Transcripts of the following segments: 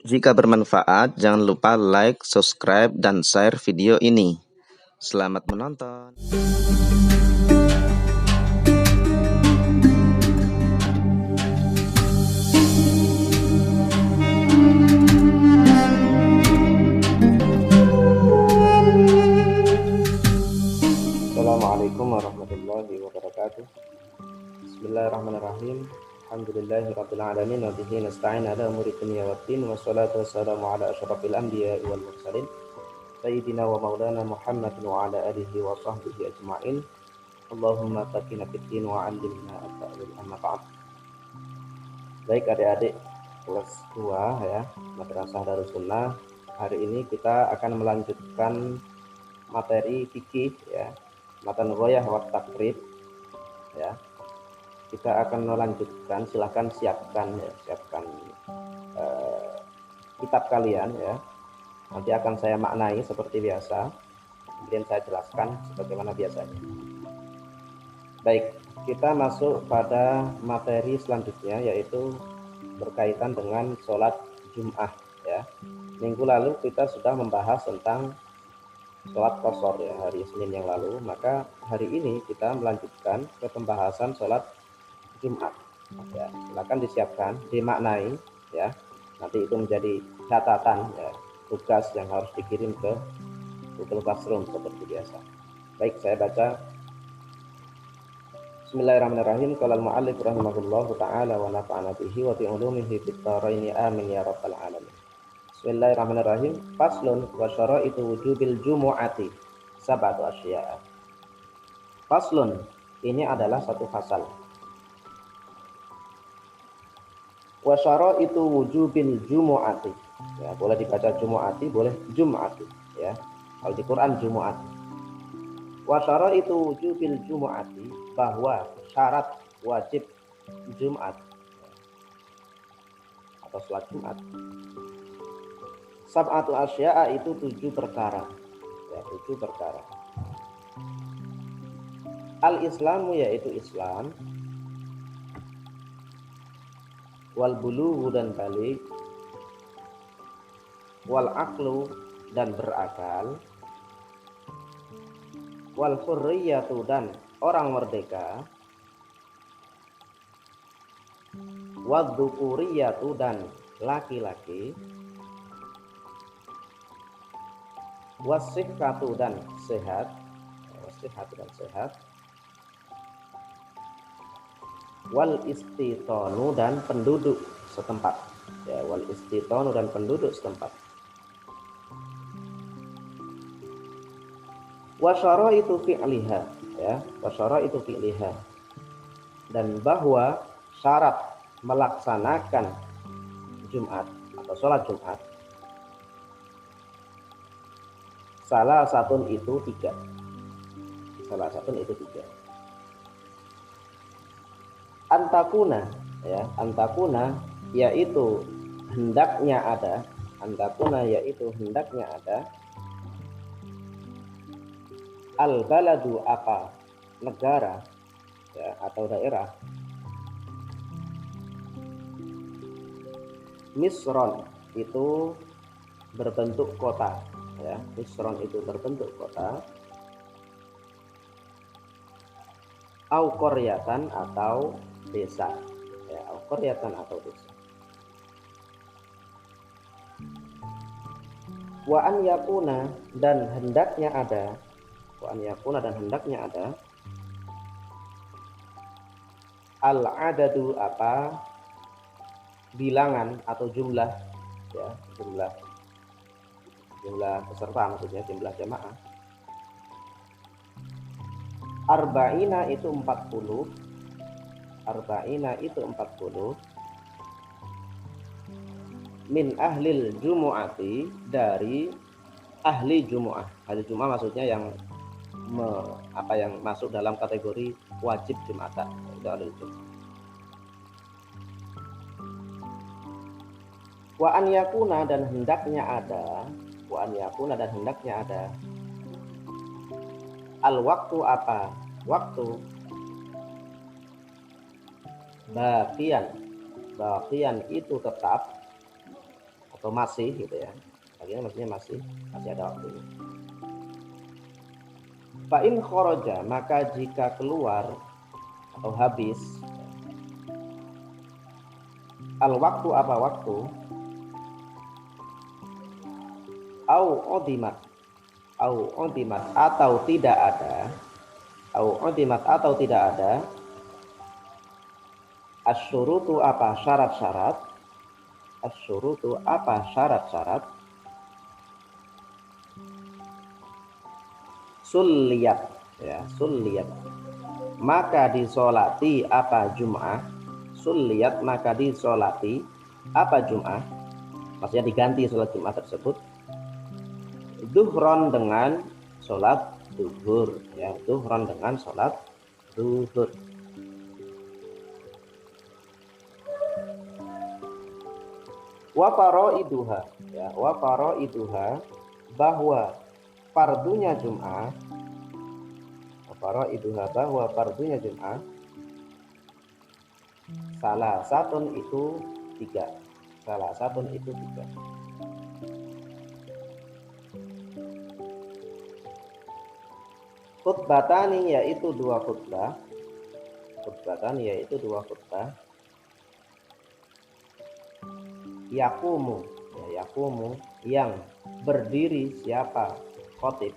Jika bermanfaat, jangan lupa like, subscribe, dan share video ini. Selamat menonton. Assalamualaikum warahmatullahi wabarakatuh. Bismillahirrahmanirrahim. Alhamdulillahirabbil alamin wa bihi nasta'in ala umuri dunya waddin wassalatu wassalamu ala asyrafil anbiya'i wal mursalin sayyidina wa maulana Muhammadin wa ala alihi wa sahbihi ajma'in. Allahumma faqihna fid din wa 'allimna at-ta'wil amma ba'd. Baik adik-adik kelas 2 ya, Madrasah Darus Sunnah. Hari ini kita akan melanjutkan materi fikih ya, matan ghoyah wa takrib ya. Kita akan melanjutkan, silahkan siapkan kitab kalian ya. Nanti akan saya maknai seperti biasa, kemudian saya jelaskan sebagaimana biasanya. Baik, kita masuk pada materi selanjutnya, yaitu berkaitan dengan sholat Jum'ah ya. Minggu lalu kita sudah membahas tentang sholat qashar ya, hari Senin yang lalu. Maka hari ini kita melanjutkan ke pembahasan sholat Jumat ya. Silakan disiapkan, dimaknai ya. Nanti itu menjadi catatan ya, tugas yang harus dikirim ke Google Classroom seperti biasa. Baik, saya baca. Bismillahirrahmanirrahim. Qala al-mu'allif rahimahullahu ta'ala wa nafa'ana bihi wa bi ulumihi fid dharain amin ya rabbal alamin. Bismillahirrahmanirrahim. Faslun wa syara'itu wujubil jumu'ati sab'atu asya'a. Faslun, ini adalah satu fasal. Wa syara'itu wujubil jumu'ati. Ya, boleh dibaca jumu'ati, boleh jum'ati ya. Kalau di Quran jumu'ati. Wa syara'itu wujubil jumu'ati, bahwa syarat wajib Jumat atau sholat Jumat. Sab'atu asya'a, itu 7 perkara. Ya, 7 perkara. Al-Islamu, yaitu Islam. Wal bulughu, dan balik. Wal aqlu, dan berakal. Wal hurriyatu, dan orang merdeka. Wad dzukuriyatu, dan laki-laki. Wasihhatu, dan sehat. Wasihhatu, dan sehat. Wal istitonu, dan penduduk setempat ya. Wal istitonu, dan penduduk setempat. Wa syaraitu fi'liha ya. Wa syaraitu fi'liha, dan bahwa syarat melaksanakan Jumat atau sholat Jumat, salah satu itu 3. Salah satu itu 3. Antakuna ya, antakuna yaitu hendaknya ada. Antakuna yaitu hendaknya ada. Al baladu, apa negara ya, atau daerah. Misron, itu berbentuk kota ya. Misron itu berbentuk kota. Au qaryatan, atau desa ya. Au qaryatan, atau desa. Wa an yakuna, dan hendaknya ada. Wa an yakuna, dan hendaknya ada. Al adadu, apa bilangan atau jumlah ya, jumlah peserta, maksudnya jumlah jamaah. Arba'ina, itu 40. Arba'ina, itu 40. Min ahlil jumu'ati, dari ahli jumu'ah. Ahli jumu'ah maksudnya yang yang masuk dalam kategori wajib Jumatan, itu ahli jumu'ah. Wa an yakuna, dan hendaknya ada. Wa an yakuna, dan hendaknya ada. Al waktu, apa waktu. Baqiyan, baqiyan itu tetap atau masih gitu ya. Baginya maksudnya masih ada waktunya. Fa in kharaja, maka jika keluar atau habis al waktu apa waktu, au odimat atau tidak ada, asyurutu apa syarat-syarat, sulliyat ya, maka disolati apa Jum'ah, maka disolati apa Jum'ah, maksudnya diganti sholat Jum'ah tersebut, duhron dengan sholat duhur ya, wa faraiduha ya, bahwa fardunya Jum'ah, salah satun itu tiga. Khutbatani yaitu dua khutbah. Yakumu yang berdiri siapa khotib.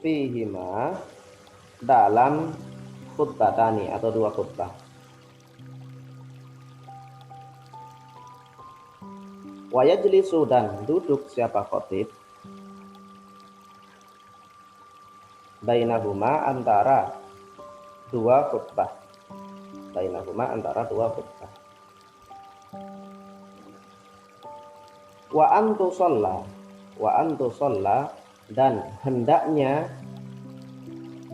Fihima dalam khutbatani atau dua khutbah. Wa yajlisu dan duduk siapa khotib bainahuma antara dua khutbah. Wa antu sholla dan hendaknya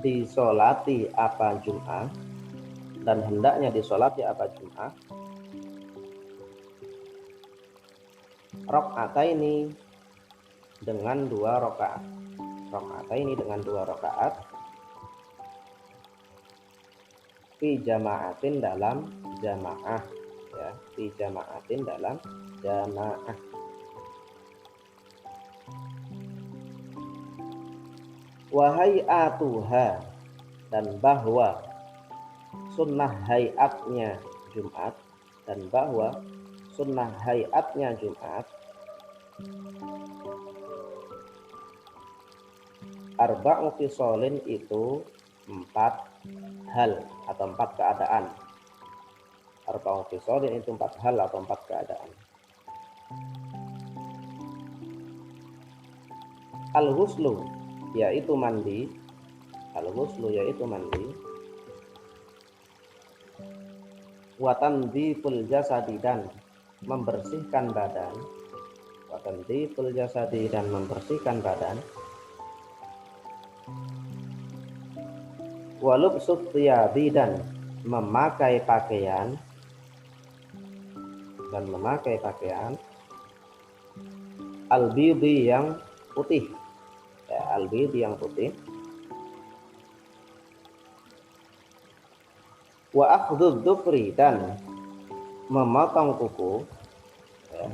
disolati apa Jum'ah, rakaataini dengan dua rakaat, fi jama'atin dalam jamaah ya, wahai atuha dan bahwa sunnah hayatnya Jumat, arba'u fisolin itu 4 hal atau 4 keadaan. Arba'u fisolin itu 4 hal atau 4 keadaan. Al-ghuslu yaitu mandi, wa tandziful jasadi dan membersihkan badan, wa lubsut thiyabi dan memakai pakaian, al-bidhi yang putih ya, wa akhdhudz dhufri dan memotong kuku ya,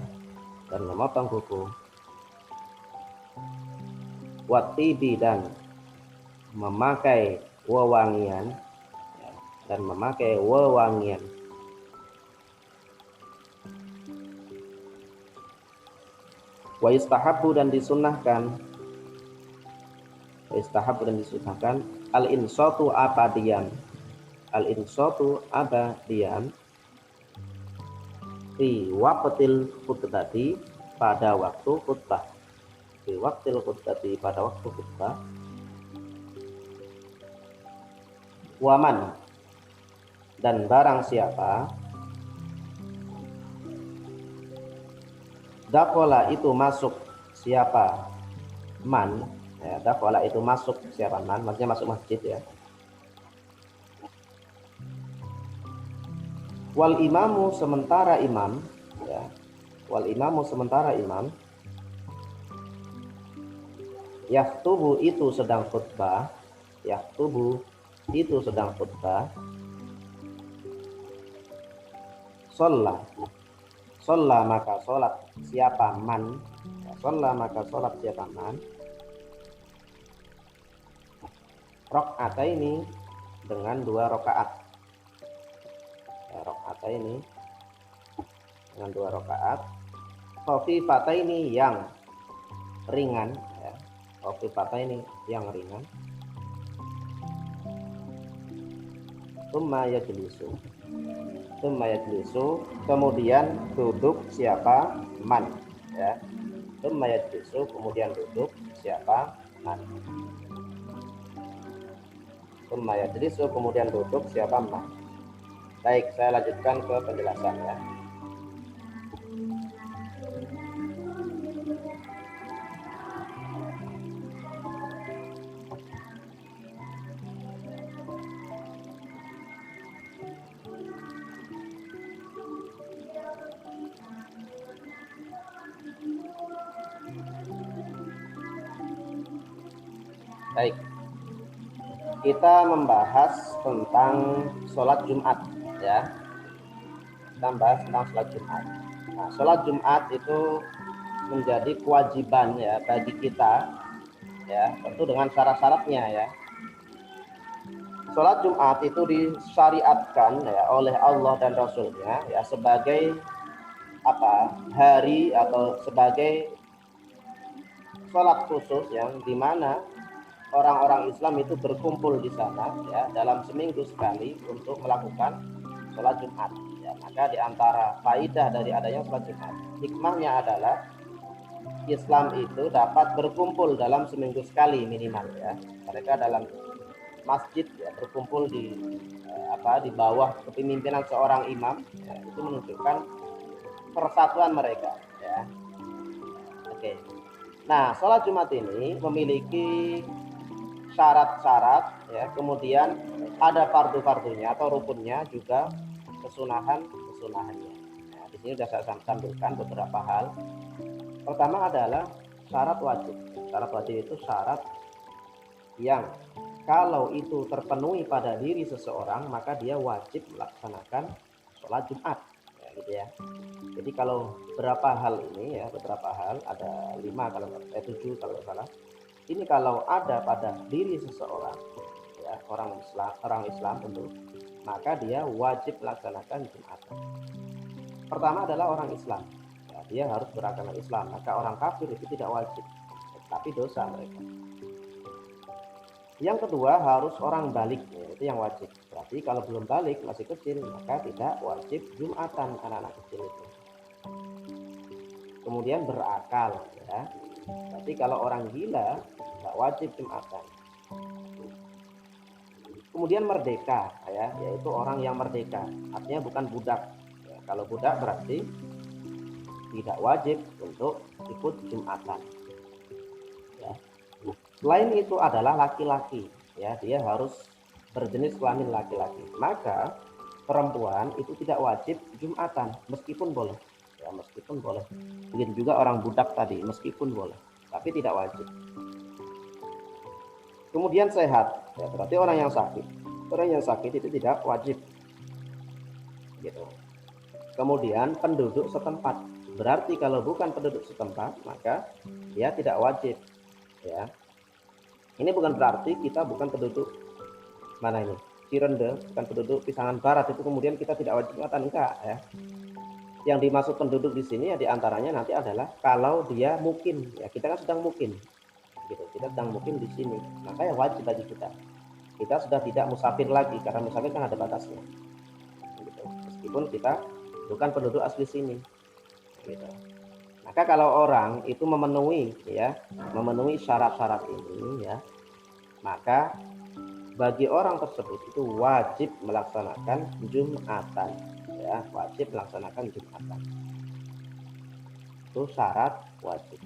wa tibi dan memakai wewangian ya, wa istahabbu dan disunnahkan al-insatu apa diam, fi waqtil khutbati pada waktu khutbah, waman dan barang siapa dakhala itu masuk siapa man ya, maksudnya masuk masjid ya. Wal imamu sementara imam yaktubu itu sedang khutbah, sholla. Sholla maka sholat siapa man. Sholla maka sholat siapa man. Rok'ataini dengan 2 rakaat. Rok'ataini dengan 2 rakaat. Khafifataini yang ringan, ya. Khafifataini yang ringan. Tsumma yajlisu. Tsumma yajlisu, kemudian duduk siapa man, ya. Tsumma yajlisu, kemudian duduk siapa man. Tsumma yajlisu, kemudian duduk siapa man. Baik, saya lanjutkan ke penjelasan, ya. Baik, kita membahas tentang sholat Jumat, ya. Kita membahas tentang sholat Jumat. Nah, sholat Jumat itu menjadi kewajiban, ya, bagi kita, ya, tentu dengan syarat-syaratnya, ya. Sholat Jumat itu disyariatkan, ya, oleh Allah dan Rasulnya, ya, sebagai apa? Hari atau sebagai sholat khusus yang dimana orang-orang Islam itu berkumpul di sana, ya, dalam seminggu sekali untuk melakukan sholat Jumat, ya. Maka di antara faidah dari adanya sholat Jumat, hikmahnya adalah Islam itu dapat berkumpul dalam seminggu sekali minimal, ya. Mereka dalam masjid, ya, berkumpul di di bawah kepemimpinan seorang imam, ya, itu menunjukkan persatuan mereka, ya. Oke. Nah, sholat Jumat ini memiliki syarat-syarat, ya, kemudian ada fardu-fardunya atau rukunnya, juga kesunahannya. Nah, di sini sudah saya sampaikan beberapa hal. Pertama adalah syarat wajib. Syarat wajib itu syarat yang kalau itu terpenuhi pada diri seseorang, maka dia wajib melaksanakan sholat Jumat, ya, gitu ya. Jadi kalau berapa hal ini, ya, beberapa hal, ada 5 kalau 7 kalau salah. Ini kalau ada pada diri seseorang, ya, orang Islam tentu, maka dia wajib melaksanakan Jumat. Pertama adalah orang Islam, ya, dia harus beragama Islam. Maka orang kafir itu tidak wajib, tapi dosa mereka. Yang kedua harus orang balik, ya, itu yang wajib. Berarti kalau belum balik, masih kecil, maka tidak wajib Jumatan anak-anak kecil itu. Kemudian berakal, ya. Berarti kalau orang gila tidak wajib Jumatan. Kemudian merdeka, ya, yaitu orang yang merdeka, artinya bukan budak, ya. Kalau budak berarti tidak wajib untuk ikut Jumatan, ya. Selain itu adalah laki-laki, ya, dia harus berjenis kelamin laki-laki. Maka perempuan itu tidak wajib Jumatan, meskipun boleh, ya, meskipun boleh. Begitu juga orang budak tadi, meskipun boleh, tapi tidak wajib. Kemudian sehat, ya, berarti orang yang sakit. Orang yang sakit itu tidak wajib, gitu. Kemudian penduduk setempat, berarti kalau bukan penduduk setempat, maka dia tidak wajib, ya. Ini bukan berarti kita bukan penduduk mana ini, Cirende, bukan penduduk Pisangan Barat, itu kemudian kita tidak wajib Jumatan, enggak, ya. Yang dimaksud penduduk di sini, ya, diantaranya nanti adalah kalau dia mukim, ya, kita kan sedang mukim, gitu. Kita sedang mukim di sini, maka ya wajib bagi kita. Kita sudah tidak musafir lagi, karena musafir kan ada batasnya, gitu. Meskipun kita bukan penduduk asli sini, gitu. Maka kalau orang itu memenuhi, ya, memenuhi syarat-syarat ini, ya, maka bagi orang tersebut itu wajib melaksanakan Jumatan, ya, wajib melaksanakan Jumatan. Itu syarat wajib.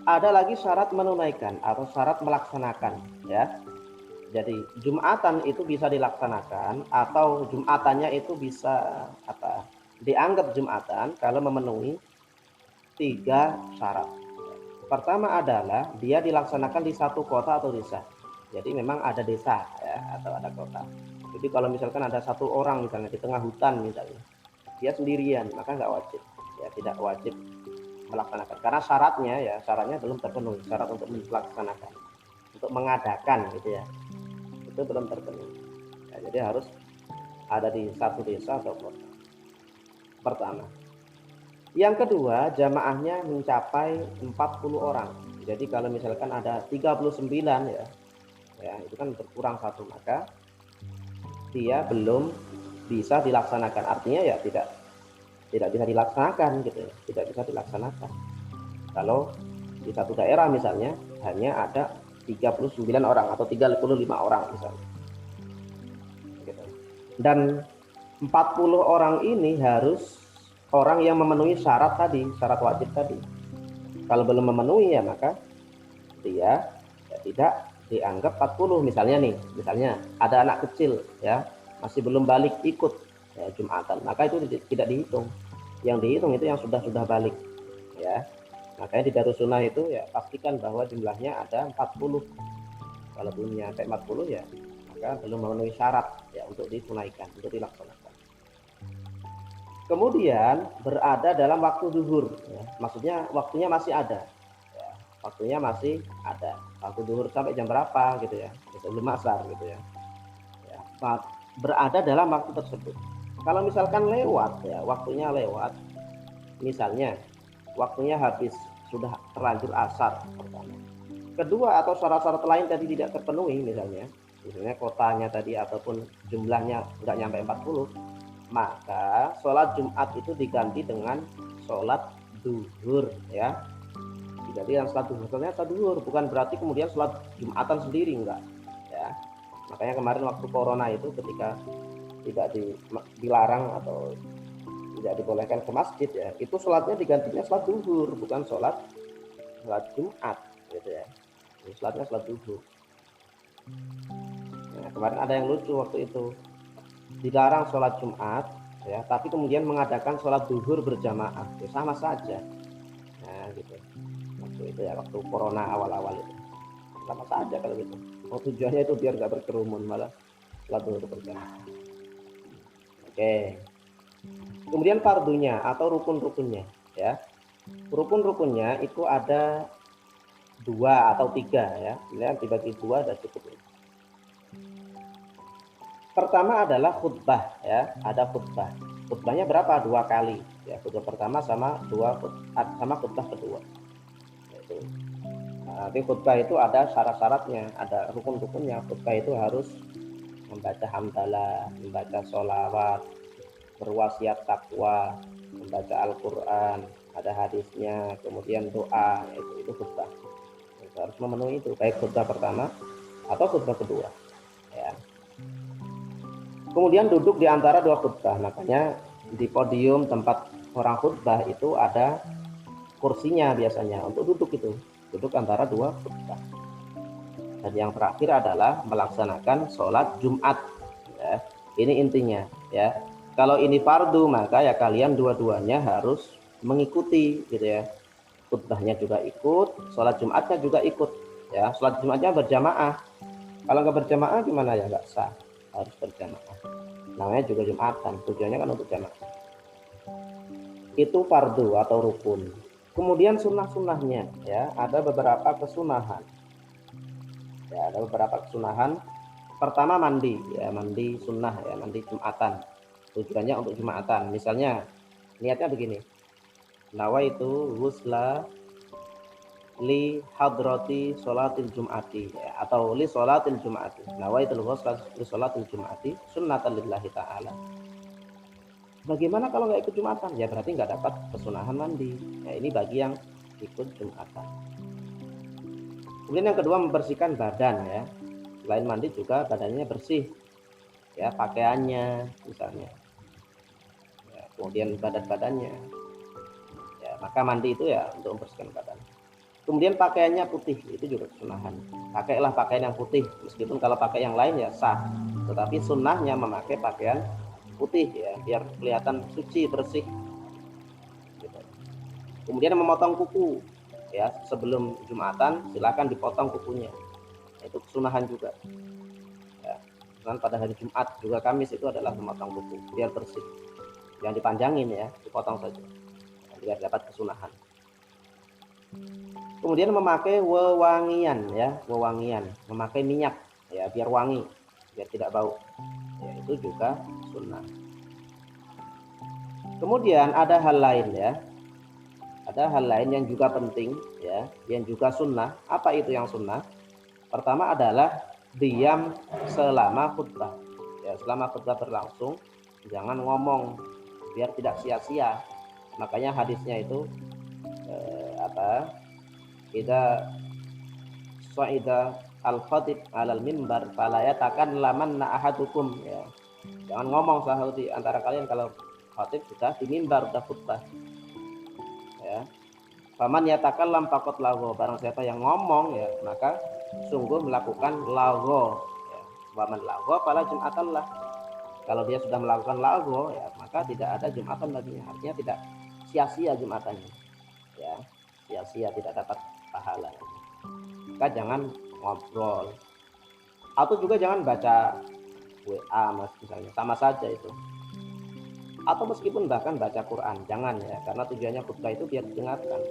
Ada lagi syarat menunaikan atau syarat melaksanakan, ya. Jadi Jumatan itu bisa dilaksanakan atau Jumatannya itu bisa dianggap Jumatan kalau memenuhi 3 syarat. Pertama adalah dia dilaksanakan di satu kota atau desa. Jadi memang ada desa, ya, atau ada kota. Jadi kalau misalkan ada satu orang misalnya di tengah hutan misalnya, dia sendirian, maka nggak wajib, ya tidak wajib melaksanakan karena syaratnya belum terpenuhi, syarat untuk melaksanakan, untuk mengadakan gitu ya, itu belum terpenuhi. Ya, jadi harus ada di satu desa atau kota. Pertama. Yang kedua, jamaahnya mencapai 40 orang. Jadi kalau misalkan ada 39 ya itu kan berkurang satu, maka dia belum bisa dilaksanakan. Artinya ya tidak bisa dilaksanakan gitu ya, tidak bisa dilaksanakan. Kalau di satu daerah misalnya hanya ada 39 orang atau 35 orang misalnya. Gitu. Dan 40 orang ini harus orang yang memenuhi syarat tadi, syarat wajib tadi. Kalau belum memenuhi ya maka dia ya tidak dianggap 40. Misalnya ada anak kecil ya, masih belum balik ikut ya, Jumatan, maka itu tidak dihitung. Yang dihitung itu yang sudah balik ya. Makanya di Darus Sunnah itu ya pastikan bahwa jumlahnya ada 40. Kalau belum nyampe 40 ya maka belum memenuhi syarat ya untuk ditunaikan, untuk dilaksanakan. Kemudian berada dalam waktu zuhur ya. Maksudnya waktunya masih ada ya. Waktunya masih ada, waktu zuhur sampai jam berapa gitu ya, sebelum asar gitu ya. Berada dalam waktu tersebut. Kalau misalkan lewat ya, waktunya lewat, misalnya waktunya habis, sudah terlanjur asar pertama, kedua atau syarat-syarat lain tadi tidak terpenuhi, misalnya kotanya tadi ataupun jumlahnya nggak nyampe 40, maka sholat Jumat itu diganti dengan sholat duhur ya, diganti dengan sholat duhur. Sebenarnya sholat duhur bukan berarti kemudian sholat Jumatan sendiri, enggak ya. Makanya kemarin waktu corona itu ketika tidak dilarang atau tidak dibolehkan ke masjid ya, itu sholatnya digantinya sholat duhur, bukan sholat Jumat gitu ya. Jadi sholatnya sholat duhur. Nah, kemarin ada yang lucu waktu itu, dilarang sholat Jumat ya, tapi kemudian mengadakan sholat duhur berjamaah, ya sama saja. Nah gitu, waktu itu ya, waktu corona awal-awal itu sama saja kalau gitu. Tujuannya itu biar gak berkerumun, malah sholat duhur berjamaah. Oke. Kemudian fardunya atau rukun-rukunnya ya. Rukun-rukunnya itu ada 2 atau 3 ya. Pilihan dibagi 2 dan cukup. Pertama adalah khutbah ya, ada khutbah. Khutbahnya berapa? 2 kali ya, khutbah pertama sama khutbah kedua. Yaitu, nanti khutbah itu ada syarat-syaratnya, ada rukun-rukunnya. Khutbah itu harus membaca hamdalah, membaca sholawat, berwasiat takwa, membaca Al-Quran, ada hadisnya, kemudian doa, itu khutbah. Harus memenuhi itu, baik khutbah pertama atau khutbah kedua ya. Kemudian duduk di antara 2 khutbah, makanya di podium tempat orang khutbah itu ada kursinya biasanya untuk duduk, itu duduk antara 2 khutbah. Dan yang terakhir adalah melaksanakan sholat Jumat ya. Ini intinya ya. Kalau ini fardu maka ya kalian dua-duanya harus mengikuti gitu ya. Khutbahnya juga ikut, sholat Jumatnya juga ikut ya. Sholat Jumatnya berjamaah. Kalau nggak berjamaah gimana ya, nggak sah, harus berjamaah. Namanya juga Jumatan, tujuannya kan untuk jamaah. Itu fardu atau rukun. Kemudian sunnah-sunnahnya ya, ada beberapa kesunahan. Ya, ada beberapa kesunahan. Pertama mandi ya, mandi sunnah ya, mandi Jumatan. Tujuannya untuk Jumatan. Misalnya niatnya begini. Nawaitu ghusla li hadrati sholatil jum'ati ya, atau li sholatil jum'ati. Nawaitul ghusla li sholatil jum'ati sunnatan lillahi ta'ala. Bagaimana kalau nggak ikut Jumatan? Ya berarti nggak dapat kesunahan mandi. Ya, ini bagi yang ikut Jumatan. Kemudian yang kedua membersihkan badan ya. Selain mandi juga badannya bersih ya, pakaiannya misalnya ya, kemudian badan-badannya ya, maka mandi itu ya untuk membersihkan badan. Kemudian pakaiannya putih, itu juga kesunahan. Pakailah pakaian yang putih, meskipun kalau pakai yang lain ya sah, tetapi sunnahnya memakai pakaian putih ya, biar kelihatan suci, bersih gitu. Kemudian memotong kuku ya, sebelum Jumatan silakan dipotong kukunya, itu kesunahan juga ya. Dan pada hari Jumat juga Kamis itu adalah memotong kuku biar bersih. yang dipanjangin ya, dipotong saja biar dapat kesunahan. Kemudian memakai wewangian ya, wewangian, memakai minyak ya biar wangi, biar tidak bau. Ya, itu juga sunnah. Kemudian ada hal lain ya. Ada hal lain yang juga penting ya, yang juga sunnah. Apa itu yang sunnah? Pertama adalah diam selama khutbah. Ya, selama khutbah berlangsung jangan ngomong biar tidak sia-sia. Makanya hadisnya itu idza sa'ida al-khatib 'alal mimbar fala yatakanlamanna ahadukum ya. Jangan ngomong sahut di antara kalian kalau khatib sudah di mimbar, sudah khutbah. Ya. Faman yatakallam faqad lagho, barang siapa yang ngomong ya maka sungguh melakukan lagho ya. Waman lagho fala jum'atallah. Kalau dia sudah melakukan lagho ya maka tidak ada jumatan baginya, artinya tidak sia-sia jumatannya ya, sia-sia tidak dapat pahala. Maka jangan ngobrol atau juga jangan baca WA misalnya, sama saja itu. Atau meskipun bahkan baca Quran jangan ya, karena tujuannya khutbah itu biar didengarkan.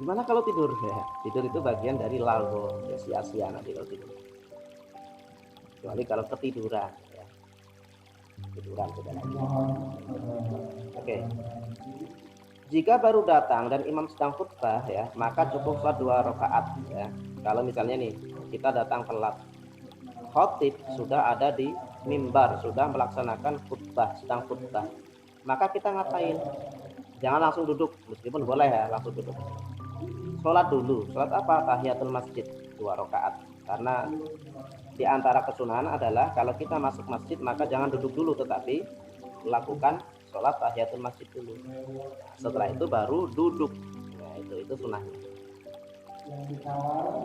Gimana kalau tidur ya? Tidur itu bagian dari lagho ya, sia-sia nanti kalau tidur. Kecuali kalau ketiduran ya. Tiduran sudah lagi. Oke. Jika baru datang dan imam sedang khutbah ya, maka cukup sholat 2 rakaat ya. Kalau misalnya nih kita datang telat, khatib sudah ada di mimbar, sudah melaksanakan khutbah, sedang khutbah, maka kita ngapain? Jangan langsung duduk, meskipun boleh ya langsung duduk. Sholat dulu. Sholat apa? Tahiyatul masjid 2 rakaat. Karena di antara kesunahan adalah kalau kita masuk masjid maka jangan duduk dulu, tetapi lakukan sholat tahiyatul masjid dulu. Nah, setelah itu baru duduk. Nah, itu sunahnya.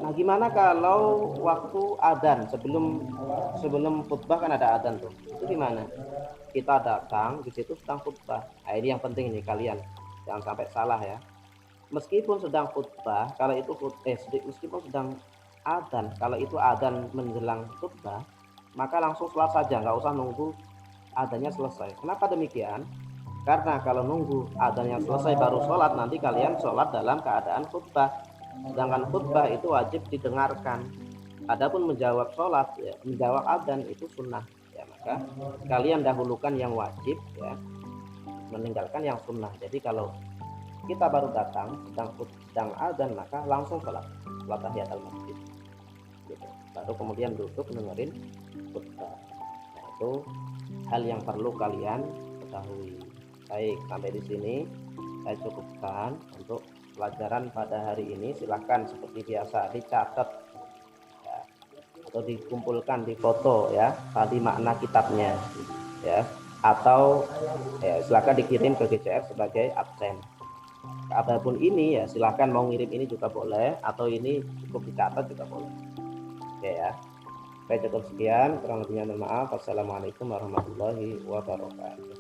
Nah, gimana kalau waktu adzan sebelum khutbah kan ada adzan tuh? Itu gimana? Kita datang di situ sedang khutbah. Nah, ini yang penting nih kalian. Jangan sampai salah ya. Meskipun sedang khutbah, kalau itu meskipun sedang adzan, kalau itu adzan menjelang khutbah, maka langsung sholat saja, nggak usah nunggu adzannya selesai. Kenapa demikian? Karena kalau nunggu adzannya selesai baru sholat, nanti kalian sholat dalam keadaan khutbah. Sedangkan khutbah itu wajib didengarkan. Adapun menjawab sholat, ya, menjawab adzan itu sunnah. Ya, maka kalian dahulukan yang wajib, ya, meninggalkan yang sunnah. Jadi kalau kita baru datang sedang adzan maka langsung sholat tahiyatul masjid. Gitu. Baru kemudian duduk dengerin khutbah. Nah, itu hal yang perlu kalian ketahui. Baik, sampai di sini saya cukupkan untuk pelajaran pada hari ini. Silahkan seperti biasa dicatat ya, atau dikumpulkan di foto ya tadi makna kitabnya ya, atau ya, silahkan dikirim ke GCF sebagai absen. Apapun ini ya silahkan mau ngirim ini juga boleh, atau ini cukup dicatat juga boleh. Oke ya. Baik, cukup sekian, kurang lebihnya mohon maaf. Assalamualaikum warahmatullahi wabarakatuh.